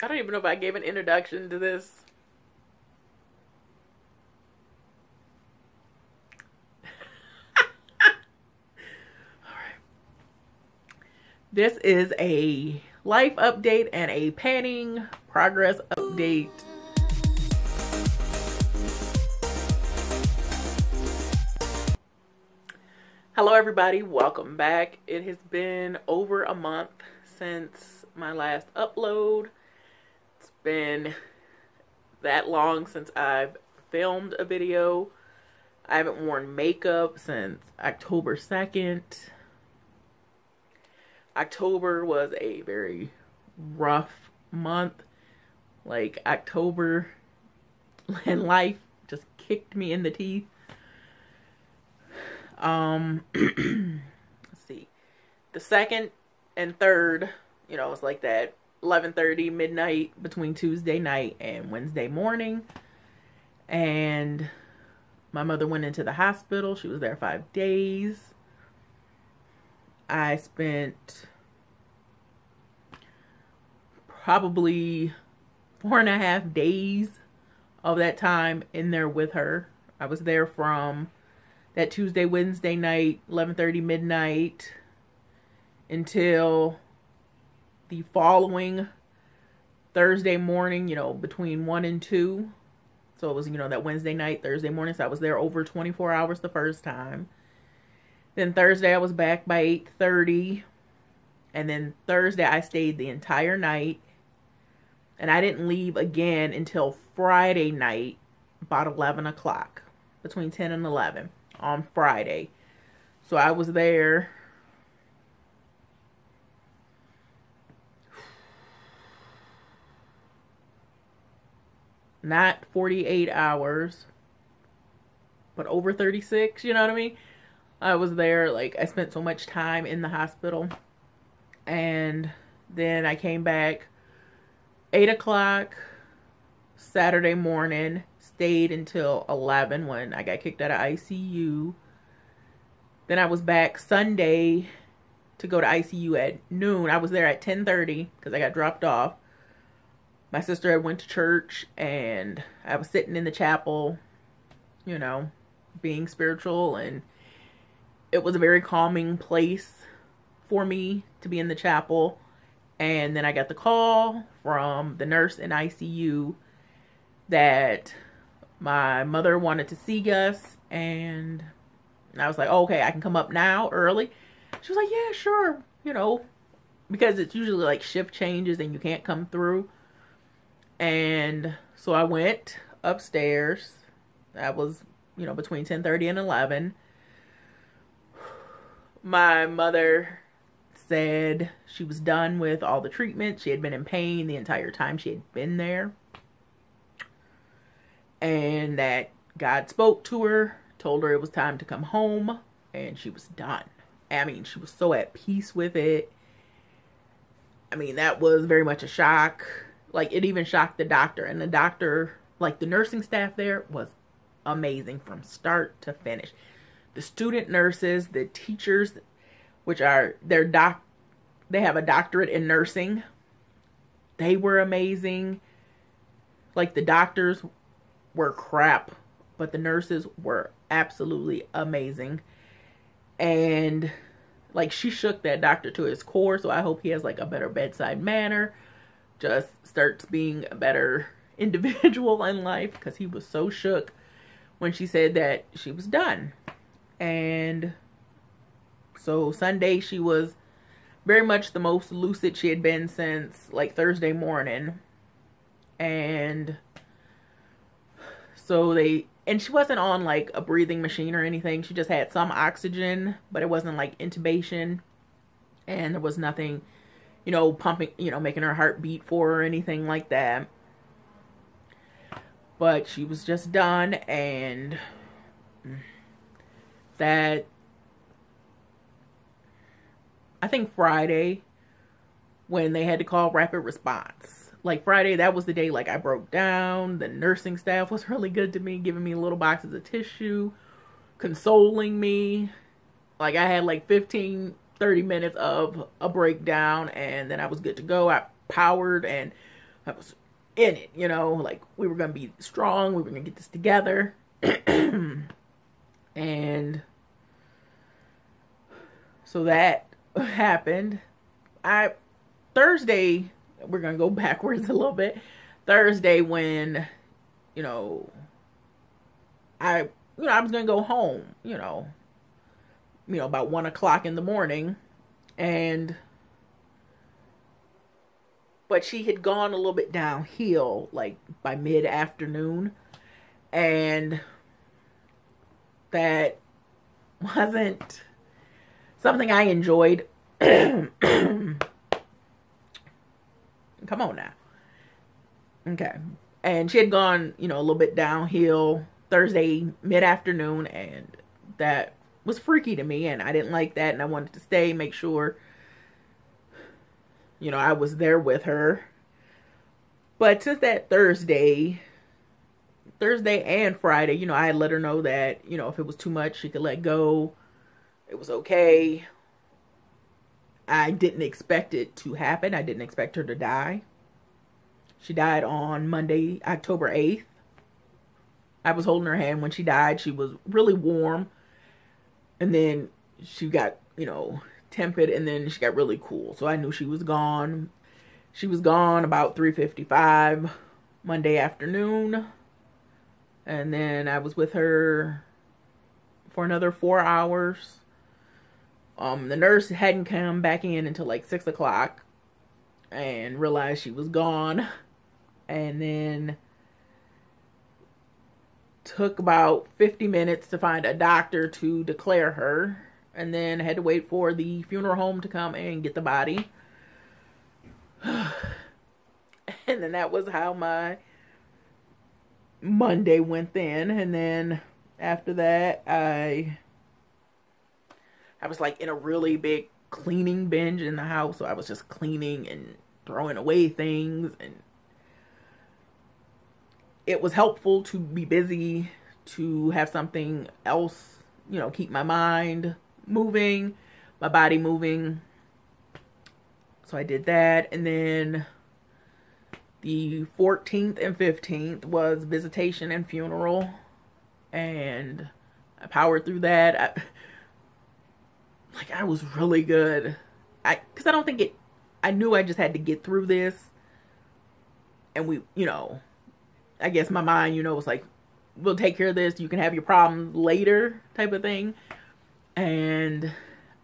I don't even know if I gave an introduction to this. This is a life update and a panning progress update. Hello everybody, welcome back. It has been over a month since my last upload. It's been that long since I've filmed a video. I haven't worn makeup since October 2nd. October was a very rough month. Like, October and life just kicked me in the teeth. Let's see. The 2nd and 3rd, you know, it's like that 11:30 midnight between Tuesday night and Wednesday morning. And my mother went into the hospital. She was there 5 days. I spent probably 4.5 days of that time in there with her. I was there from that Tuesday, Wednesday night, 11:30 midnight, until the following Thursday morning, you know, between 1 and 2. So it was, you know, that Wednesday night, Thursday morning. So I was there over 24 hours the first time. Then Thursday I was back by 8:30. And then Thursday I stayed the entire night. And I didn't leave again until Friday night, about 11 o'clock. Between 10 and 11 on Friday. So I was there not 48 hours, but over 36, you know what I mean? I was there, like, I spent so much time in the hospital. And then I came back 8 o'clock Saturday morning, stayed until 11 when I got kicked out of ICU. Then I was back Sunday to go to ICU at noon. I was there at 10:30 because I got dropped off. My sister had went to church and I was sitting in the chapel, you know, being spiritual, and it was a very calming place for me to be in the chapel. And then I got the call from the nurse in ICU that my mother wanted to see us, and I was like, oh, okay, I can come up now early. She was like, yeah, sure, you know, because it's usually like shift changes and you can't come through. And so I went upstairs. That was, you know, between 10:30 and 11. My mother said she was done with all the treatment. She had been in pain the entire time she had been there. And that God spoke to her, told her it was time to come home, and she was done. I mean, she was so at peace with it. I mean, that was very much a shock. Like, it even shocked the doctor. And the doctor, like, the nursing staff there was amazing from start to finish. The student nurses, the teachers, which are, they have a doctorate in nursing. They were amazing. Like, the doctors were crap, but the nurses were absolutely amazing. And like, she shook that doctor to his core, so I hope he has like a better bedside manner, just starts being a better individual in life, because he was so shook when she said that she was done. And so Sunday she was very much the most lucid she had been since like Thursday morning. And so and she wasn't on like a breathing machine or anything. She just had some oxygen, but it wasn't like intubation. And there was nothing, you know, pumping, you know, making her heart beat for her or anything like that. But she was just done. And that, I think Friday, when they had to call rapid response. Like, Friday, that was the day, like, I broke down. The nursing staff was really good to me, giving me little boxes of tissue, consoling me. Like, I had, like, 15, 30 minutes of a breakdown, and then I was good to go. I powered and I was in it, you know, like we were going to be strong. We were going to get this together. And so that happened. Thursday, we're going to go backwards a little bit. Thursday when, you know, I was going to go home, about 1 o'clock in the morning. But she had gone a little bit downhill, like by mid-afternoon. And that wasn't something I enjoyed. Come on now. Okay. And she had gone, a little bit downhill Thursday mid-afternoon, and that was freaky to me, and I didn't like that, and I wanted to stay, make sure, I was there with her. But since that Thursday and Friday, I had let her know that, if it was too much, she could let go. It was okay. I didn't expect it to happen. I didn't expect her to die. She died on Monday, October 8th. I was holding her hand when she died. She was really warm. And then she got, tepid, and then she got really cool. So I knew she was gone. She was gone about 3:55 Monday afternoon. And then I was with her for another 4 hours. The nurse hadn't come back in until like 6 o'clock and realized she was gone. And then took about 50 minutes to find a doctor to declare her. And then I had to wait for the funeral home to come and get the body. And then that was how my Monday went then. And then after that, I was like in a really big cleaning binge in the house. So I was just cleaning and throwing away things. And it was helpful to be busy, to have something else, keep my mind moving, my body moving. So I did that. And then the 14th and 15th was visitation and funeral. And I powered through that. I was really good. Because I knew I just had to get through this. And we, I guess my mind, was like, we'll take care of this. You can have your problems later type of thing. And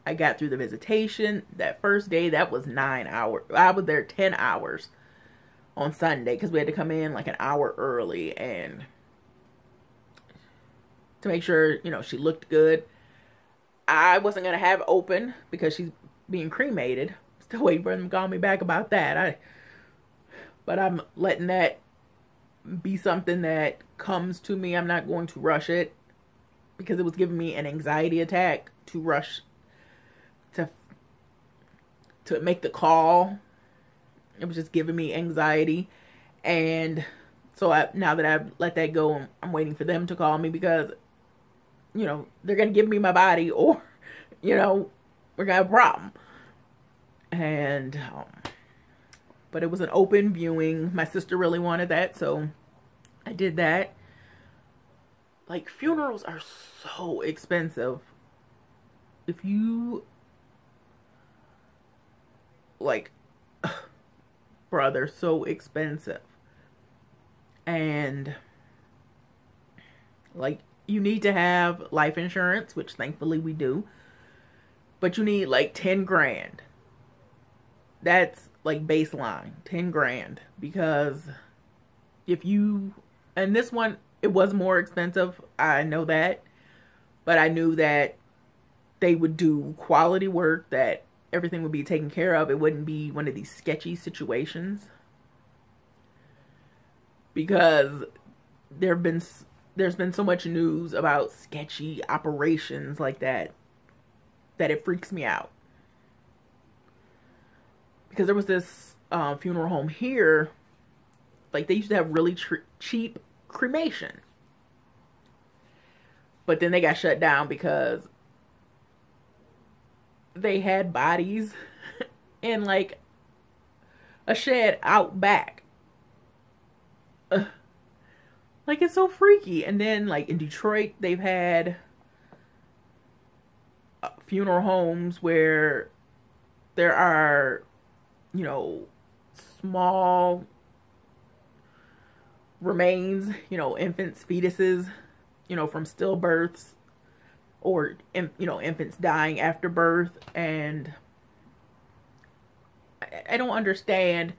I got through the visitation. That first day, that was 9 hours. I was there 10 hours on Sunday because we had to come in like an hour early and to make sure, she looked good. I wasn't going to have open because she's being cremated. Still waiting for them to call me back about that. But I'm letting that be something that comes to me. I'm not going to rush it because it was giving me an anxiety attack to rush to make the call. It was just giving me anxiety. And so now that I've let that go, I'm waiting for them to call me because, they're going to give me my body or, we're going to have a problem. And, but it was an open viewing. My sister really wanted that, so I did that. Like, funerals are so expensive. If you, bruh, they're so expensive. And, you need to have life insurance, which thankfully we do. But you need, 10 grand. That's, baseline. 10 grand. Because and this one, it was more expensive. I know that. But I knew that they would do quality work, that everything would be taken care of. It wouldn't be one of these sketchy situations. Because there's been so much news about sketchy operations like that it freaks me out. Because there was this funeral home here, they used to have really cheap cremation. But then they got shut down because they had bodies in a shed out back. Like, it's so freaky. And then, like, in Detroit, they've had funeral homes where there are, you know, small remains, you know, infants, fetuses, you know, from stillbirths, or, you know, infants dying after birth. And I don't understand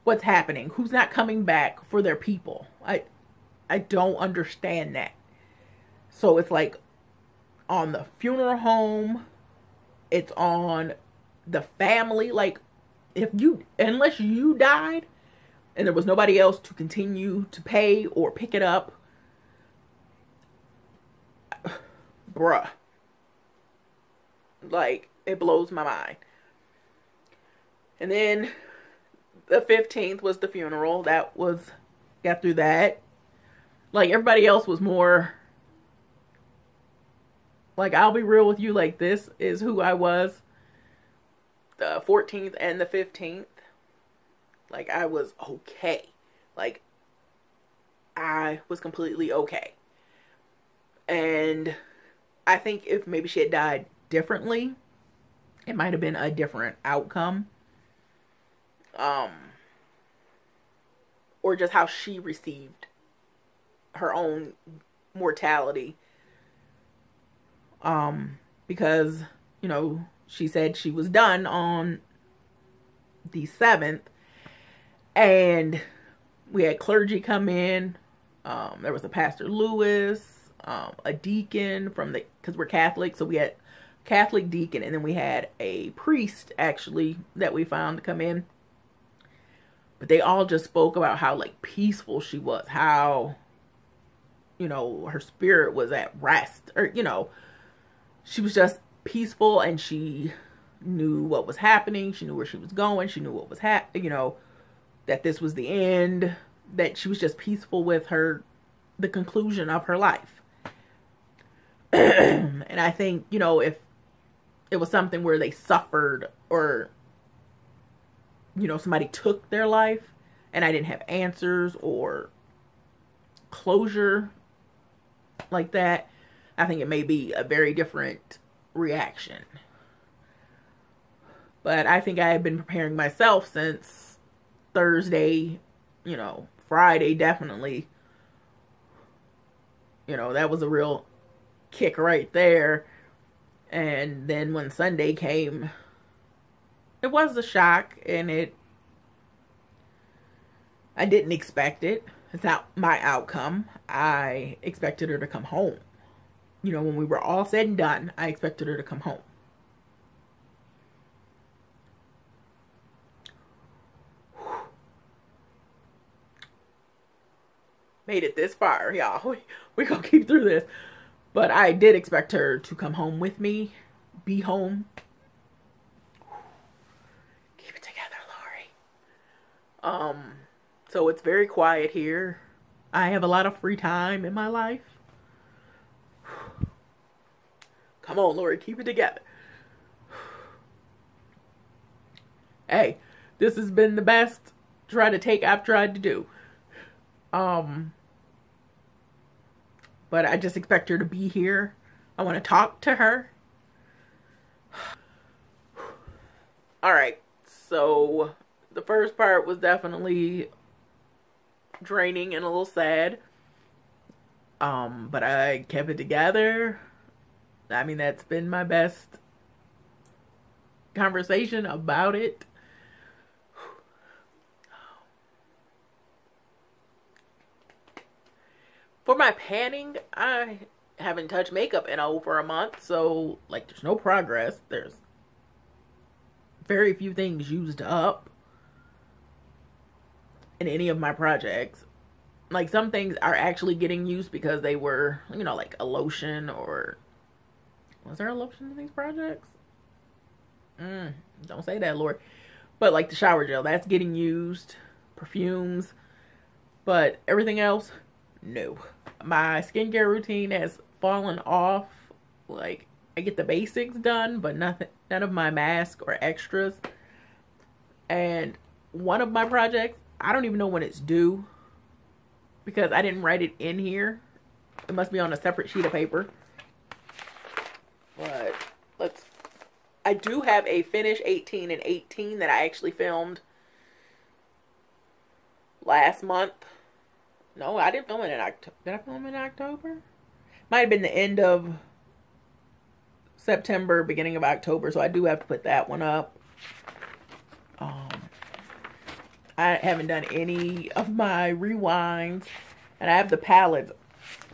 what's happening. Who's not coming back for their people? I don't understand that. So it's like on the funeral home, it's on the family. Like, unless you died and there was nobody else to continue to pay or pick it up, bruh, like, it blows my mind. And then the 15th was the funeral. Got through that. Like, everybody else was more, like, I'll be real with you, like, this is who I was the 14th and the 15th. Like, I was okay. Like, I was completely okay. And I think if maybe she had died differently, it might have been a different outcome. Or just how she received her own mortality. Because, you know, she said she was done on the 7th. And we had clergy come in. There was a Pastor Lewis, a deacon because we're Catholic, so we had Catholic deacon, and then we had a priest, actually, that we found to come in. But they all just spoke about how, like, peaceful she was, how, you know, her spirit was at rest, or, you know, she was just peaceful, and she knew what was happening, she knew where she was going, she knew what was you know, that this was the end, that she was just peaceful with the conclusion of her life. And I think, you know, if it was something where they suffered, or, you know, somebody took their life and I didn't have answers or closure like that, I think it may be a very different reaction. But I think I have been preparing myself since Thursday, you know, Friday definitely. You know, that was a real kick right there. And then when Sunday came, it was a shock, and I didn't expect it. It's not my outcome. I expected her to come home. You know, when we were all said and done, I expected her to come home. Made it this far, y'all. We gonna keep through this. But I did expect her to come home with me, be home. Keep it together, Lori. So it's very quiet here. I have a lot of free time in my life. Come on, Lori, keep it together. Hey, this has been the best I've tried to do. But I just expect her to be here. I want to talk to her. Alright, so the first part was definitely draining and a little sad. But I kept it together. I mean, that's been my best conversation about it. For my panning, I haven't touched makeup in over a month, so, like, there's no progress. There's very few things used up in any of my projects. Like, some things are actually getting used because they were, you know, like a lotion, or... Was there a lotion in these projects? Don't say that, Lord. But, like, the shower gel, that's getting used. Perfumes. But everything else, no. My skincare routine has fallen off. Like, I get the basics done, but none of my masks or extras. And one of my projects, I don't even know when it's due. because I didn't write it in here. It must be on a separate sheet of paper. But I do have a finish 18 and 18 that I actually filmed last month. No, I didn't film it in October. Did I film it in October? Might have been the end of September, beginning of October. So I do have to put that one up. I haven't done any of my rewinds. And I have the palettes.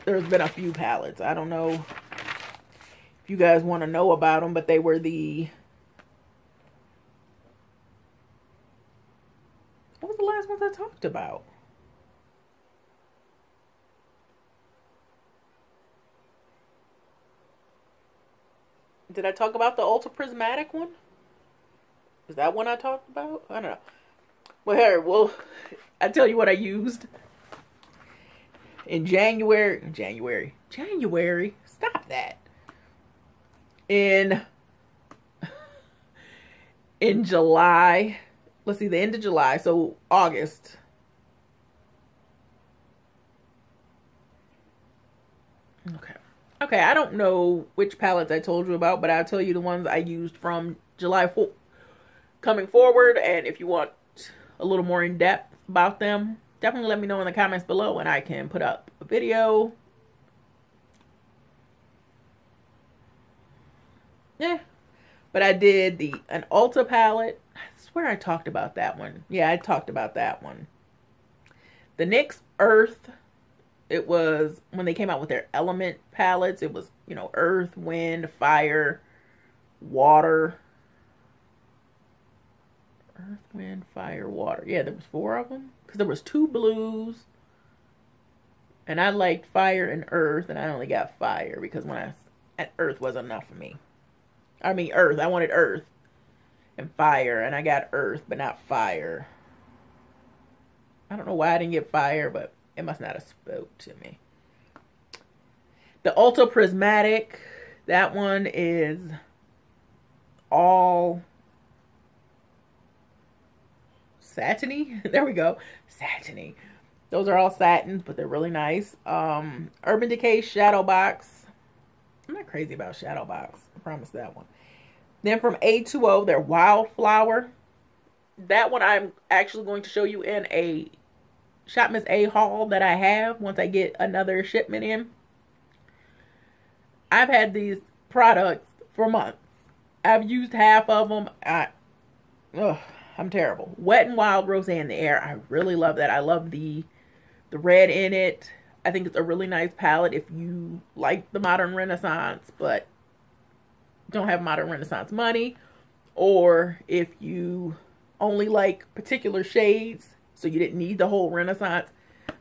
There's been a few palettes. I don't know if you guys want to know about them, but they were the... What was the last ones I talked about? Did I talk about the Ultra Prismatic one? Is that one I talked about? I don't know. Well, here, I tell you what I used. In January. Stop that. In July. Let's see, the end of July. So, August. Okay, I don't know which palettes I told you about, but I'll tell you the ones I used from July coming forward. And if you want a little more in depth about them, definitely let me know in the comments below and I can put up a video. Yeah, but I did an Ulta palette. I swear I talked about that one. Yeah, I talked about that one. The NYX Earth. It was when they came out with their element palettes. It was, you know, earth, wind, fire, water. Earth, wind, fire, water. Yeah, there was 4 of them. Because there was 2 blues. And I liked fire and earth. And I only got fire because earth wasn't enough for me. I mean, earth. I wanted earth and fire. And I got earth, but not fire. I don't know why I didn't get fire, but it must not have spoke to me. The Ultra Prismatic, that one is all satiny. There we go. Satiny. Those are all satins, but they're really nice. Urban Decay Shadow Box. I'm not crazy about Shadow Box. I promise that one. Then from A2O, their Wildflower. That one I'm actually going to show you in a Shop Miss A haul that I have once I get another shipment in. I've had these products for months. I've used half of them. I'm terrible. Wet n Wild Rosé in the Air. I really love that. I love the red in it. I think it's a really nice palette if you like the Modern Renaissance but don't have Modern Renaissance money, or if you only like particular shades so you didn't need the whole Renaissance.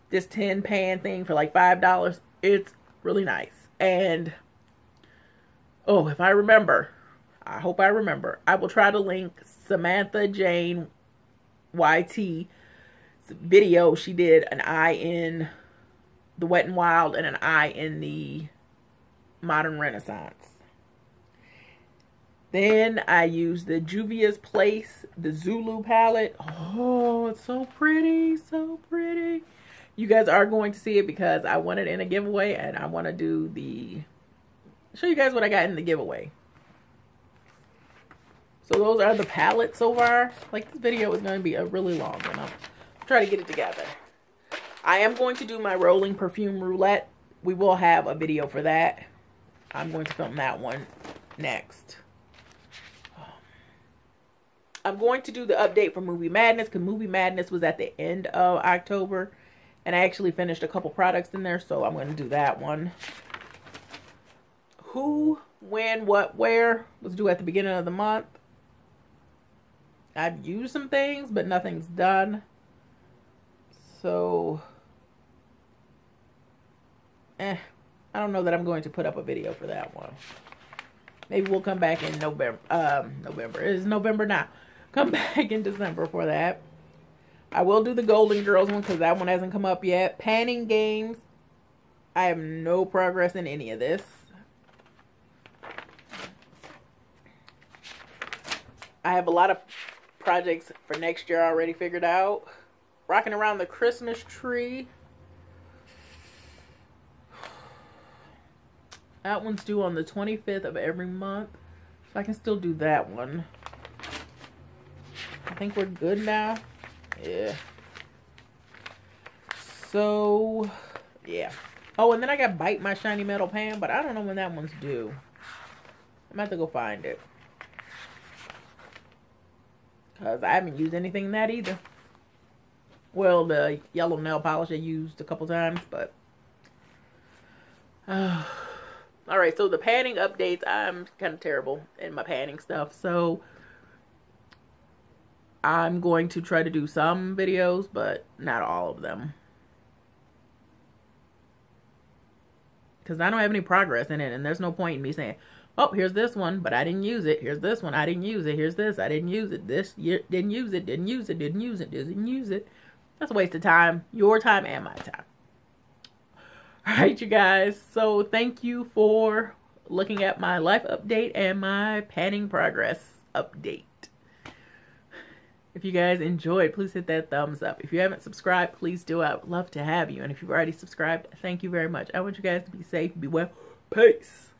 This 10 pan thing for like $5. It's really nice. And oh, if I remember, I hope I remember, I will try to link Samantha Jane YT video. She did an eye in the Wet n Wild and an eye in the Modern Renaissance. Then I used the Juvia's Place, the Zulu palette. Oh, it's so pretty, so pretty. You guys are going to see it because I won it in a giveaway, and I want to do show you guys what I got in the giveaway. So those are the palettes so far. Like, this video is going to be a really long one. I'll try to get it together. I am going to do my rolling perfume roulette. We will have a video for that. I'm going to film that one next. I'm going to do the update for Movie Madness because Movie Madness was at the end of October. And I actually finished a couple products in there, so I'm going to do that one. Who, when, what, where was due at the beginning of the month. I've used some things, but nothing's done. So, I don't know that I'm going to put up a video for that one. Maybe we'll come back in November. It is November now. Come back in December for that. I will do the Golden Girls one because that one hasn't come up yet. Panning Games. I have no progress in any of this. I have a lot of projects for next year already figured out. Rocking Around the Christmas Tree. That one's due on the 25th of every month. So I can still do that one. I think we're good now. Yeah. So, yeah. Oh, and then I got Bite My Shiny Metal Pan, but I don't know when that one's due. I'm gonna have to go find it. Because I haven't used anything in that either. Well, the yellow nail polish I used a couple times, but... Alright, so the padding updates, I'm kind of terrible in my padding stuff. So, I'm going to try to do some videos, but not all of them. Because I don't have any progress in it, and there's no point in me saying, oh, here's this one, but I didn't use it. Here's this one, I didn't use it. Here's this, I didn't use it. This, didn't use it, didn't use it, didn't use it, didn't use it. That's a waste of time. Your time and my time. Alright, you guys. So, thank you for looking at my life update and my padding progress update. If you guys enjoyed, please hit that thumbs up. If you haven't subscribed, please do. I would love to have you. And if you've already subscribed, thank you very much. I want you guys to be safe, be well. Peace.